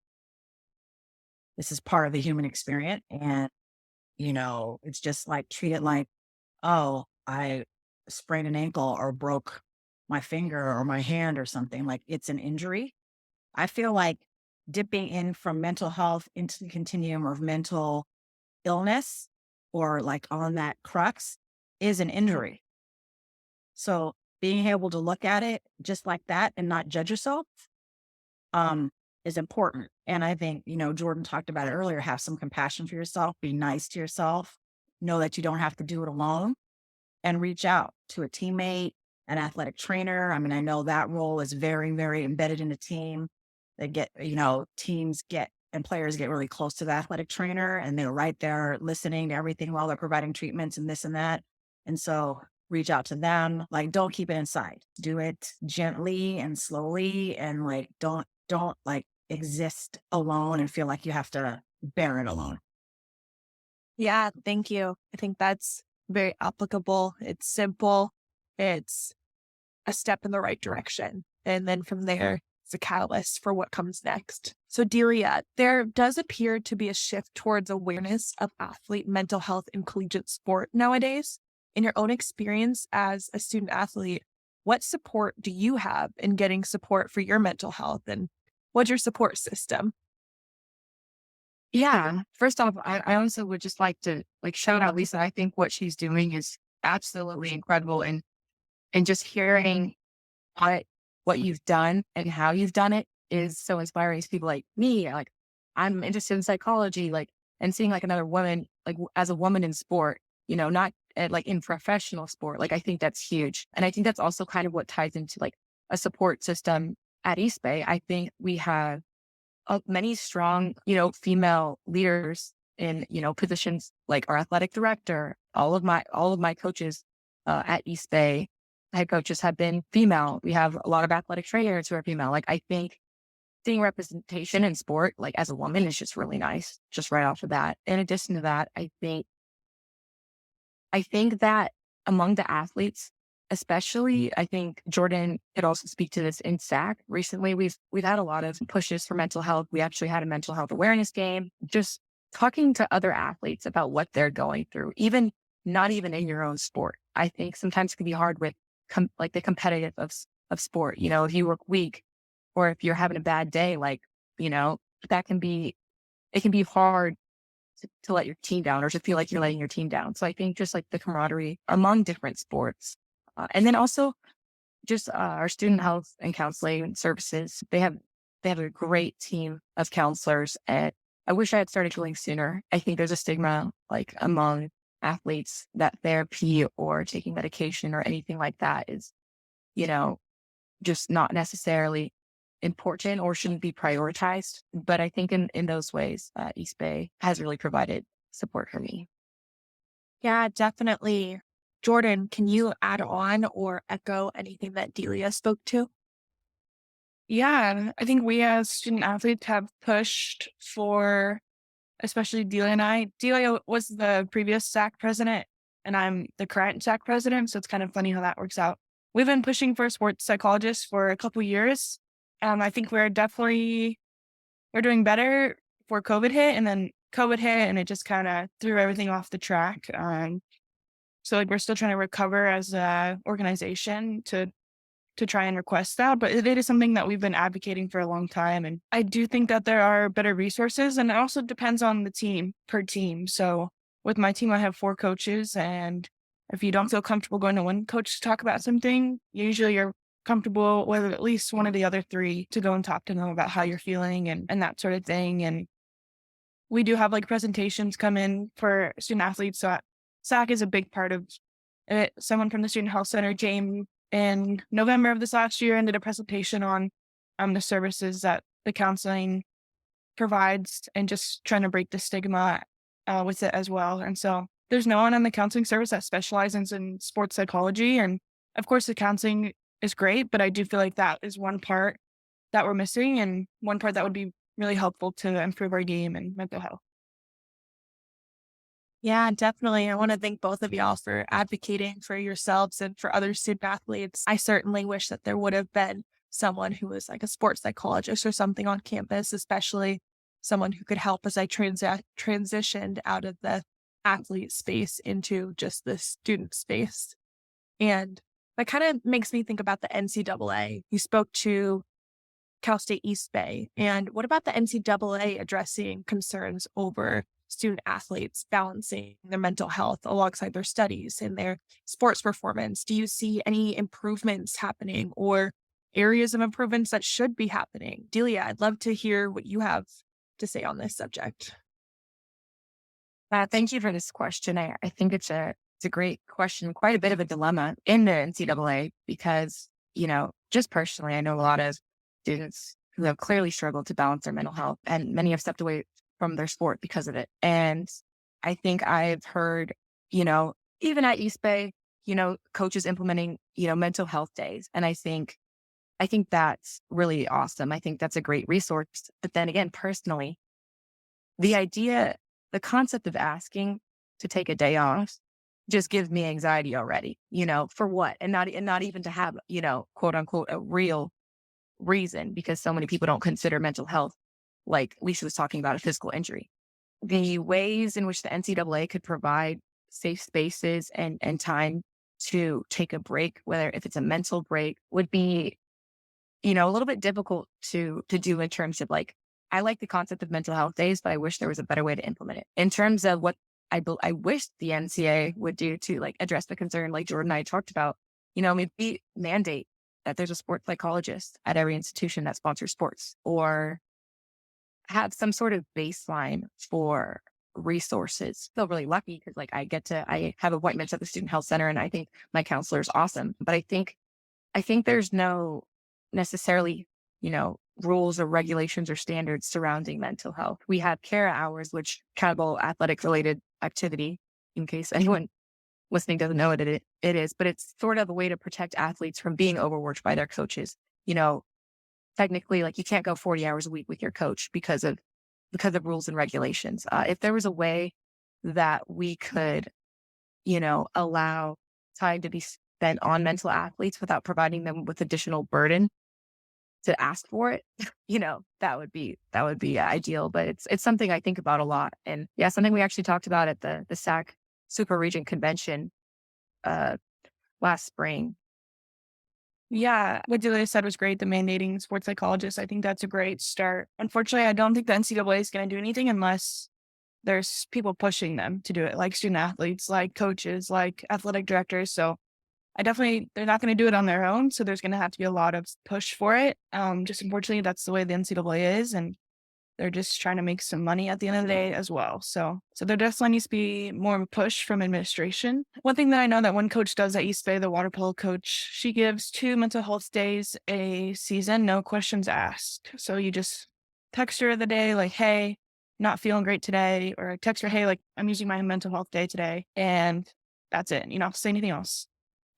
This is part of the human experience. And, it's just like treat it like, oh, I sprained an ankle or broke my finger or my hand or something. Like it's an injury. I feel like dipping in from mental health into the continuum of mental illness or like on that crux is an injury. So being able to look at it just like that and not judge yourself is important. And I think, Jordan talked about it earlier, have some compassion for yourself, be nice to yourself, know that you don't have to do it alone, and reach out to a teammate, an athletic trainer. I mean, I know that role is very, very embedded in a team. They get, teams get and players get really close to the athletic trainer and they're right there listening to everything while they're providing treatments and this and that. And so reach out to them. Like, don't keep it inside. Do it gently and slowly, and like, don't like exist alone and feel like you have to bear it alone. Yeah, thank you. I think that's very applicable. It's simple. It's a step in the right direction. And then from there, it's a catalyst for what comes next. So Delia, there does appear to be a shift towards awareness of athlete mental health in collegiate sport nowadays. In your own experience as a student athlete, what support do you have in getting support for your mental health, and what's your support system? Yeah. First off, I also would just like to shout out Lisa. I think what she's doing is absolutely incredible. And just hearing what you've done and how you've done it is so inspiring to people like me. Like, I'm interested in psychology, and seeing another woman, as a woman in sport, not in professional sport. I think that's huge. And I think that's also kind of what ties into a support system at East Bay. I think we have many strong, female leaders in, positions like our athletic director. All of my coaches at East Bay, head coaches, have been female. We have a lot of athletic trainers who are female. I think seeing representation in sport, as a woman, is just really nice, just right off the bat. In addition to that, I think that among the athletes, especially, I think Jordan could also speak to this in SAC. Recently, we've had a lot of pushes for mental health. We actually had a mental health awareness game, just talking to other athletes about what they're going through, even not even in your own sport. I think sometimes it can be hard with the competitive of sport. If you work weak or if you're having a bad day, it can be hard to let your team down or to feel like you're letting your team down. So I think just the camaraderie among different sports. And then also just our student health and counseling services. They have a great team of counselors, and I wish I had started going sooner. I think there's a stigma among athletes that therapy or taking medication or anything like that is, just not necessarily important or shouldn't be prioritized. But I think in those ways, East Bay has really provided support for me. Yeah, definitely. Jordan, can you add on or echo anything that Delia spoke to? Yeah, I think we as student athletes have pushed for, especially Delia and I. Delia was the previous SAC president, and I'm the current SAC president, so it's kind of funny how that works out. We've been pushing for sports psychologists for a couple years. I think we're definitely we're doing better before COVID hit, and then COVID hit, and it just kind of threw everything off the track. So like we're still trying to recover as a organization to try and request that, but it is something that we've been advocating for a long time. And I do think that there are better resources, and it also depends on the team per team. So with my team, I have 4 coaches, and if you don't feel comfortable going to one coach to talk about something, usually you're comfortable with at least one of the other 3 to go and talk to them about how you're feeling and that sort of thing. And we do have like presentations come in for student athletes. So SAC is a big part of it. Someone from the Student Health Center, James, in November of this last year, did a presentation on the services that the counseling provides and just trying to break the stigma with it as well. And so there's no one on the counseling service that specializes in sports psychology. And of course, the counseling is great, but I do feel like that is one part that we're missing and one part that would be really helpful to improve our game and mental health. Yeah, definitely. I want to thank both of y'all for advocating for yourselves and for other student athletes. I certainly wish that there would have been someone who was like a sports psychologist or something on campus, especially someone who could help as I transitioned out of the athlete space into just the student space. And that kind of makes me think about the NCAA. You spoke to Cal State East Bay. And what about the NCAA addressing concerns over student athletes balancing their mental health alongside their studies and their sports performance? Do you see any improvements happening or areas of improvements that should be happening? Delia, I'd love to hear what you have to say on this subject. Thank you for this question. I think it's a great question, quite a bit of a dilemma in the NCAA because, just personally, I know a lot of students who have clearly struggled to balance their mental health, and many have stepped away from their sport because of it. And I think I've heard, even at East Bay, coaches implementing, mental health days. And I think that's really awesome. I think that's a great resource. But then again, personally, the concept of asking to take a day off just gives me anxiety already, for what? And not even to have, quote unquote, a real reason, because so many people don't consider mental health, like Lisa was talking about, a physical injury. The ways in which the NCAA could provide safe spaces and time to take a break, whether if it's a mental break, would be, a little bit difficult to do in terms of like, I like the concept of mental health days, but I wish there was a better way to implement it. In terms of what I wish the NCAA would do to like address the concern, like Jordan and I talked about, maybe mandate that there's a sports psychologist at every institution that sponsors sports, or have some sort of baseline for resources. I feel really lucky because like I have appointments at the Student Health Center, and I think my counselor is awesome. But I think there's no necessarily, rules or regulations or standards surrounding mental health. We have CARA hours, which accountable athletic related activity, in case anyone listening doesn't know what it is, but it's sort of a way to protect athletes from being overworked by their coaches. Technically, like you can't go 40 hours a week with your coach because of rules and regulations. If there was a way that we could, allow time to be spent on mental athletes without providing them with additional burden to ask for it, that would be ideal. But it's something I think about a lot. And yeah, something we actually talked about at the SAC Super Region Convention last spring. Yeah, what Delia said was great. The mandating sports psychologists, I think that's a great start. Unfortunately, I don't think the NCAA is going to do anything unless there's people pushing them to do it, like student athletes, like coaches, like athletic directors. So they're not going to do it on their own. So there's going to have to be a lot of push for it. Just unfortunately, that's the way the NCAA is. And they're just trying to make some money at the end of the day as well. So there definitely needs to be more of a push from administration. One thing that I know that one coach does at East Bay, the water polo coach, she gives 2 mental health days a season, no questions asked. So you just text her the day like, hey, not feeling great today, or text her, hey, like I'm using my mental health day today. And that's it. You don't have to say anything else.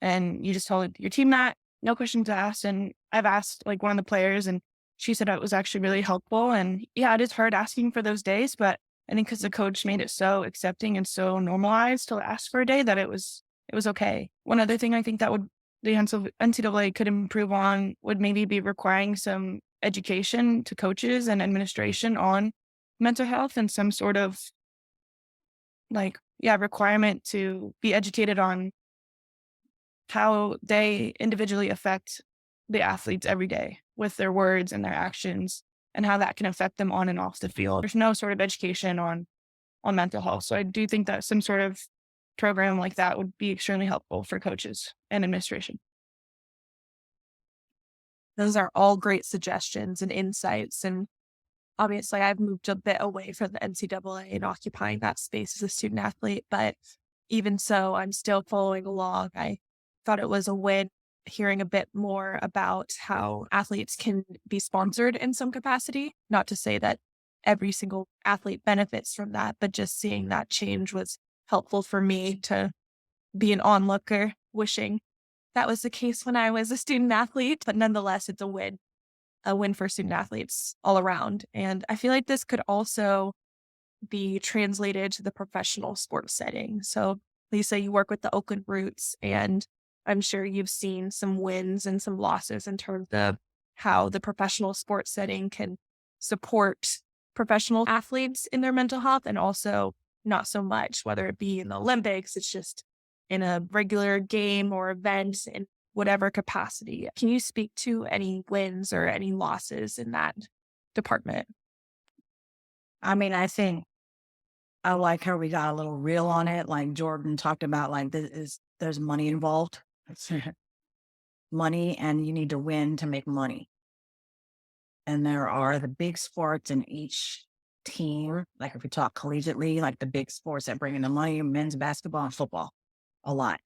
And you just told your team that, no questions asked. And I've asked like one of the players, and she said it was actually really helpful. And yeah, it is hard asking for those days, but I think because the coach made it so accepting and so normalized to ask for a day that it was okay. One other thing I think that the NCAA could improve on would maybe be requiring some education to coaches and administration on mental health, and some sort of requirement to be educated on how they individually affect the athletes every day with their words and their actions, and how that can affect them on and off the field. There's no sort of education on mental health. So I do think that some sort of program like that would be extremely helpful for coaches and administration. Those are all great suggestions and insights. And obviously, I've moved a bit away from the NCAA and occupying that space as a student athlete. But even so, I'm still following along. I thought it was a win hearing a bit more about how athletes can be sponsored in some capacity. Not to say that every single athlete benefits from that, but just seeing that change was helpful for me to be an onlooker, wishing that was the case when I was a student athlete. But nonetheless, it's a win for student athletes all around. And I feel like this could also be translated to the professional sports setting. So, Lisa, you work with the Oakland Roots, and I'm sure you've seen some wins and some losses in terms of how the professional sports setting can support professional athletes in their mental health, and also not so much, whether it be in the Olympics, it's just in a regular game or event in whatever capacity. Can you speak to any wins or any losses in that department? I mean, I think I like how we got a little real on it. Like Jordan talked about, like there's money involved. Money, and you need to win to make money. And there are the big sports in each team. Like if we talk collegiately, like the big sports that bring in the money, men's basketball and football, a lot.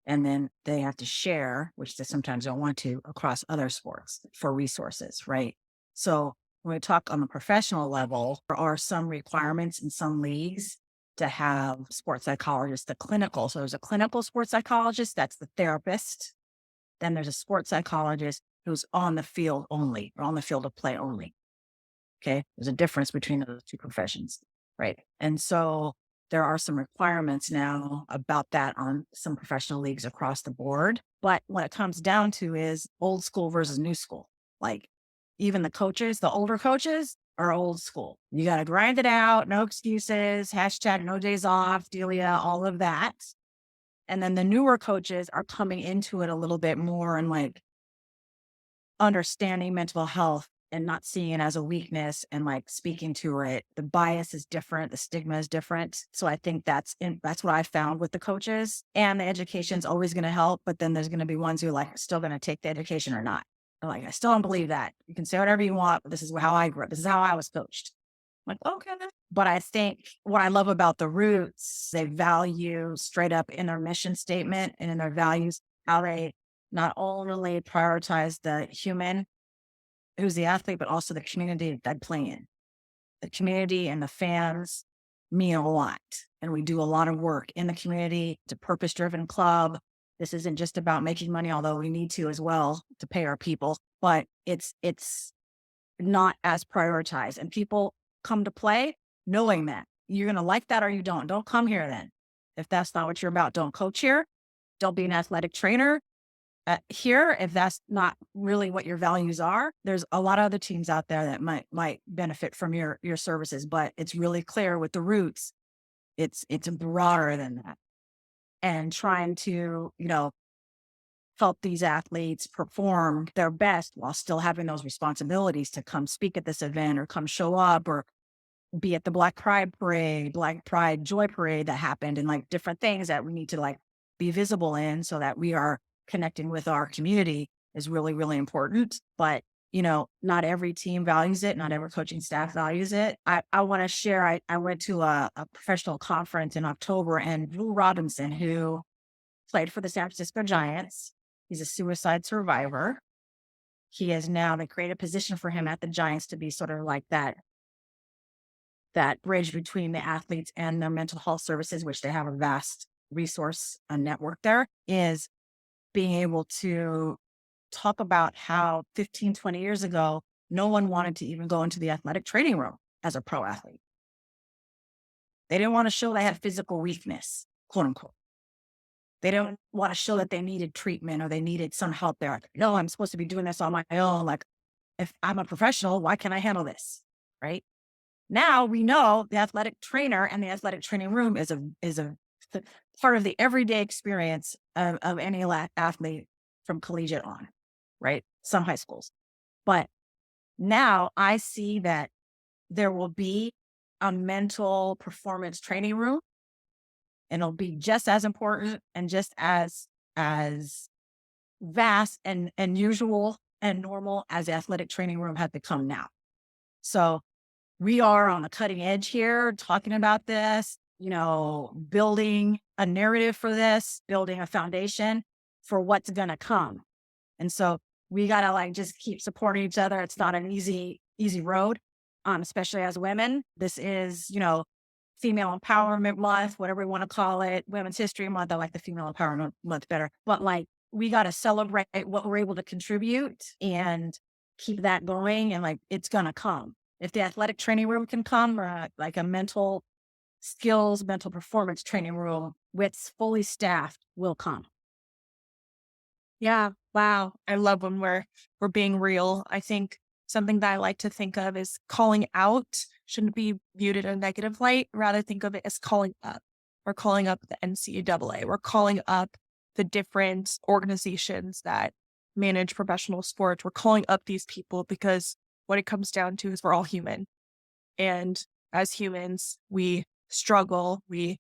And then they have to share, which they sometimes don't want to, across other sports for resources, right? So when we talk on the professional level, there are some requirements in some leagues to have sports psychologists, the clinical. So there's a clinical sports psychologist, that's the therapist. Then there's a sports psychologist who's on the field only, or on the field of play only. Okay. There's a difference between those two professions, right? And so there are some requirements now about that on some professional leagues across the board. But what it comes down to is old school versus new school. Like even the coaches, the older coaches are old school. You got to grind it out, no excuses, hashtag no days off, Delia, all of that. And then the newer coaches are coming into it a little bit more and like understanding mental health and not seeing it as a weakness and like speaking to it. The bias is different. The stigma is different. So I think that's what I found with the coaches, and the education is always going to help. But then there's going to be ones who like are still going to take the education or not. They're like, I still don't believe that. You can say whatever you want, but this is how I grew up. This is how I was coached. I'm like, okay. But I think what I love about the Roots, they value straight up in their mission statement and in their values, how they not only prioritize the human who's the athlete, but also the community that play in. The community and the fans mean a lot. And we do a lot of work in the community. It's a purpose-driven club. This isn't just about making money, although we need to as well to pay our people, but it's not as prioritized. And people come to play knowing that you're going to like that or you don't. Don't come here then. If that's not what you're about, don't coach here. Don't be an athletic trainer here. If that's not really what your values are, there's a lot of other teams out there that might benefit from your services, but it's really clear with the Roots, it's broader than that. And trying to, help these athletes perform their best while still having those responsibilities to come speak at this event or come show up or be at the Black Pride Joy Parade that happened, and like different things that we need to like be visible in so that we are connecting with our community is really, really important. But, not every team values it. Not every coaching staff values it. I want to share, I went to a professional conference in October, and Drew Robinson, who played for the San Francisco Giants, he's a suicide survivor. He has now, they created a position for him at the Giants to be sort of like that bridge between the athletes and their mental health services, which they have a vast resource network there, is being able to talk about how 15, 20 years ago, no one wanted to even go into the athletic training room as a pro athlete. They didn't want to show they had physical weakness, quote unquote. They don't want to show that they needed treatment or they needed some help there. No, I'm supposed to be doing this on my own. Like, if I'm a professional, why can't I handle this? Right. Now we know the athletic trainer and the athletic training room is a part of the everyday experience of any athlete from collegiate on, right? Some high schools. But now I see that there will be a mental performance training room, and it'll be just as important and just as vast and usual and normal as the athletic training room has become now. So we are on the cutting edge here talking about this, building a narrative for this, building a foundation for what's going to come. And so we got to just keep supporting each other. It's not an easy road, especially as women. This is, female empowerment month, whatever we want to call it, Women's History Month. I like the female empowerment month better, but we got to celebrate what we're able to contribute and keep that going. And it's going to come. If the athletic training room can come, or a mental skills, mental performance training room with fully staffed will come. Yeah. Wow. I love when we're being real. I think something that I like to think of is calling out shouldn't be viewed in a negative light. Rather think of it as calling up. We're calling up the NCAA. We're calling up the different organizations that manage professional sports. We're calling up these people because what it comes down to is we're all human. And as humans, we struggle, we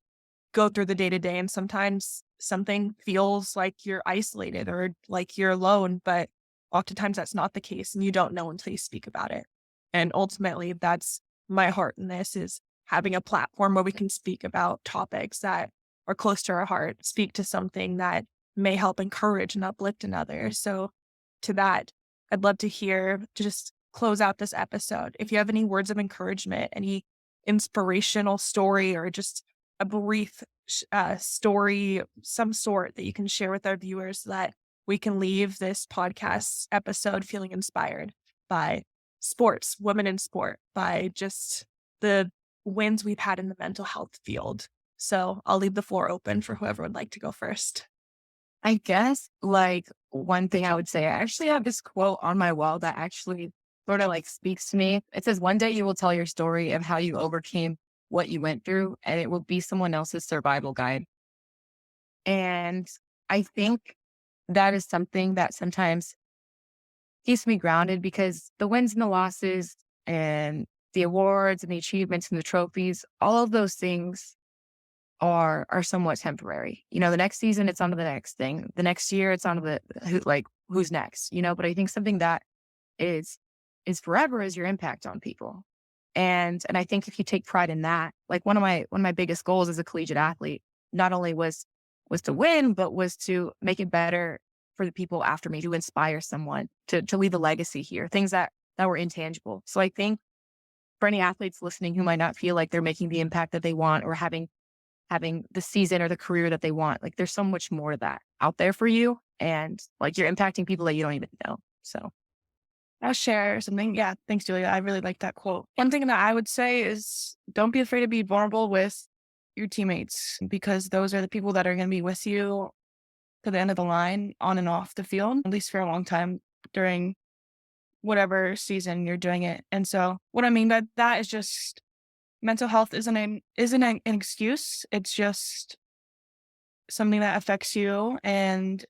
go through the day to day, and sometimes something feels like you're isolated or like you're alone, but oftentimes that's not the case, and you don't know until you speak about it. And ultimately, that's my heart in this, is having a platform where we can speak about topics that are close to our heart, speak to something that may help encourage and uplift another. So to that, I'd love to hear, to just close out this episode, if you have any words of encouragement, any inspirational story, or just a brief story, some sort that you can share with our viewers, so that we can leave this podcast episode feeling inspired by sports, women in sport, by just the wins we've had in the mental health field. So I'll leave the floor open for whoever would like to go first. I guess one thing I would say, I actually have this quote on my wall that actually sort of speaks to me. It says, "One day you will tell your story of how you overcame what you went through, and it will be someone else's survival guide." And I think that is something that sometimes keeps me grounded, because the wins and the losses and the awards and the achievements and the trophies, all of those things are somewhat temporary. The next season it's on to the next thing. The next year it's on to who's next, but I think something that is forever is your impact on people. And I think if you take pride in that, one of my biggest goals as a collegiate athlete, not only was to win, but was to make it better for the people after me, to inspire someone, to leave a legacy here, things that were intangible. So I think for any athletes listening who might not feel like they're making the impact that they want, or having the season or the career that they want, there's so much more to that out there for you. And you're impacting people that you don't even know. So I'll share something. Yeah, thanks, Delia. I really like that quote. One thing that I would say is, don't be afraid to be vulnerable with your teammates, because those are the people that are going to be with you to the end of the line, on and off the field, at least for a long time during whatever season you're doing it. And so what I mean by that is just mental health isn't an excuse. It's just something that affects you, and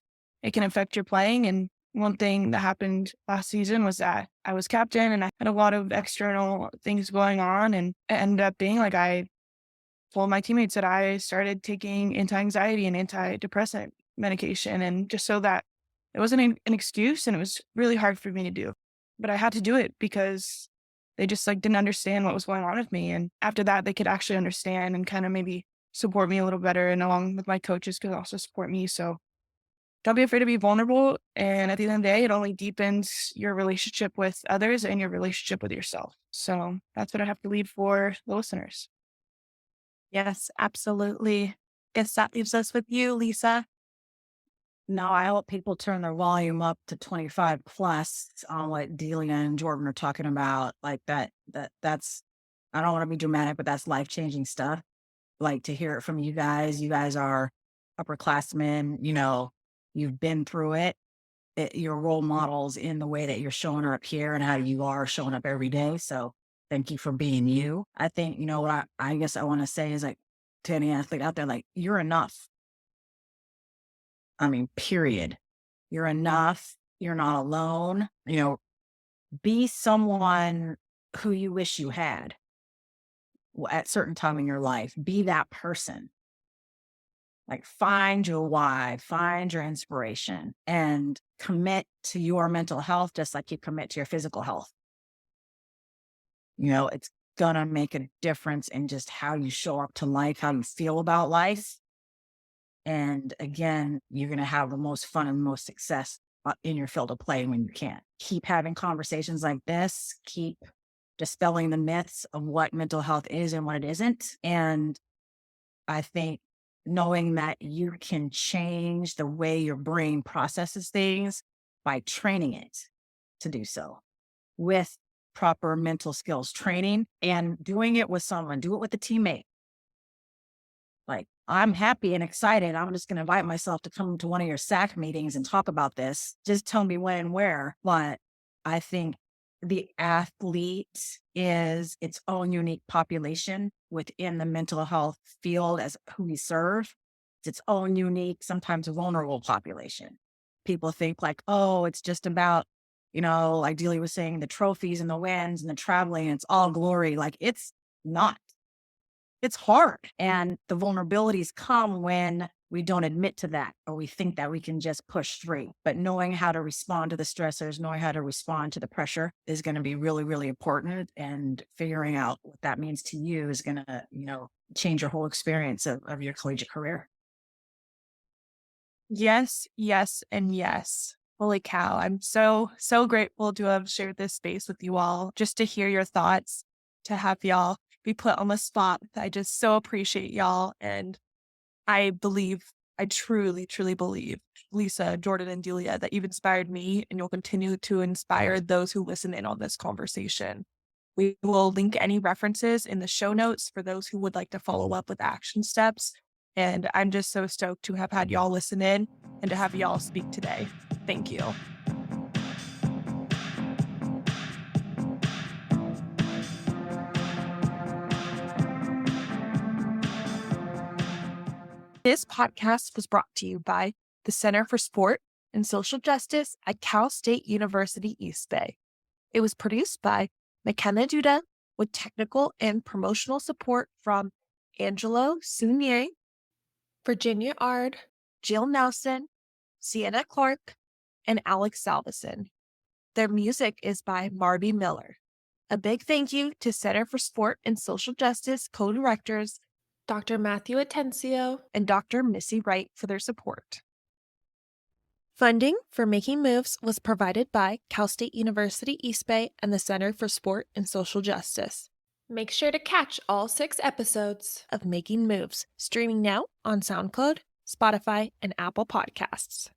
it can affect your playing. And one thing that happened last season was that I was captain, and I had a lot of external things going on, and it ended up being I told my teammates that I started taking anti-anxiety and antidepressant medication, and just so that it wasn't an excuse, and it was really hard for me to do, but I had to do it because they just didn't understand what was going on with me. And after that, they could actually understand and kind of maybe support me a little better, and along with my coaches could also support me. So don't be afraid to be vulnerable. And at the end of the day, it only deepens your relationship with others and your relationship with yourself. So that's what I have to leave for the listeners. Yes, absolutely. Guess that leaves us with you, Lisa. No, I hope people turn their volume up to 25 plus on what Delia and Jordan are talking about. That's, I don't want to be dramatic, but that's life-changing stuff. To hear it from you guys. You guys are upperclassmen, you've been through it. your role models in the way that you're showing up here and how you are showing up every day. So thank you for being you. I think, what I guess I want to say is like to any athlete out there, like you're enough. I mean, period. You're enough. You're not alone. Be someone who you wish you had at certain time in your life. Be that person. Like find your why, find your inspiration, and commit to your mental health just like you commit to your physical health. It's gonna make a difference in just how you show up to life, how you feel about life. And again, you're gonna have the most fun and most success in your field of play when you can. Keep having conversations like this, keep dispelling the myths of what mental health is and what it isn't. And I think knowing that you can change the way your brain processes things by training it to do so with proper mental skills training and doing it with someone, do it with a teammate. Like, I'm happy and excited. I'm just going to invite myself to come to one of your SAC meetings and talk about this. Just tell me when and where. But I think the athlete is its own unique population within the mental health field as who we serve. It's its own unique, sometimes vulnerable population. People think like, oh, it's just about, like Delia was saying, the trophies and the wins and the traveling, and it's all glory. Like it's not. It's hard. And the vulnerabilities come when we don't admit to that, or we think that we can just push through. But knowing how to respond to the stressors, knowing how to respond to the pressure is going to be really, really important. And figuring out what that means to you is going to, change your whole experience of your collegiate career. Yes, yes, and yes. Holy cow. I'm so, so grateful to have shared this space with you all, just to hear your thoughts, to have y'all be put on the spot. I just so appreciate y'all. And I truly, truly believe, Lisa, Jordan, and Delia, that you've inspired me and you'll continue to inspire those who listen in on this conversation. We will link any references in the show notes for those who would like to follow up with action steps. And I'm just so stoked to have had y'all listen in and to have y'all speak today. Thank you. This podcast was brought to you by the Center for Sport and Social Justice at Cal State University East Bay. It was produced by McKenna Duda with technical and promotional support from Angelo Sumii, Virginia Ard, Jill Nelson, Sienna Clark, and Alex Salveson. Their music is by Marby Miller. A big thank you to Center for Sport and Social Justice co-directors Dr. Matthew Atencio, and Dr. Missy Wright for their support. Funding for Making Moves was provided by Cal State University East Bay and the Center for Sport and Social Justice. Make sure to catch all 6 episodes of Making Moves, streaming now on SoundCloud, Spotify, and Apple Podcasts.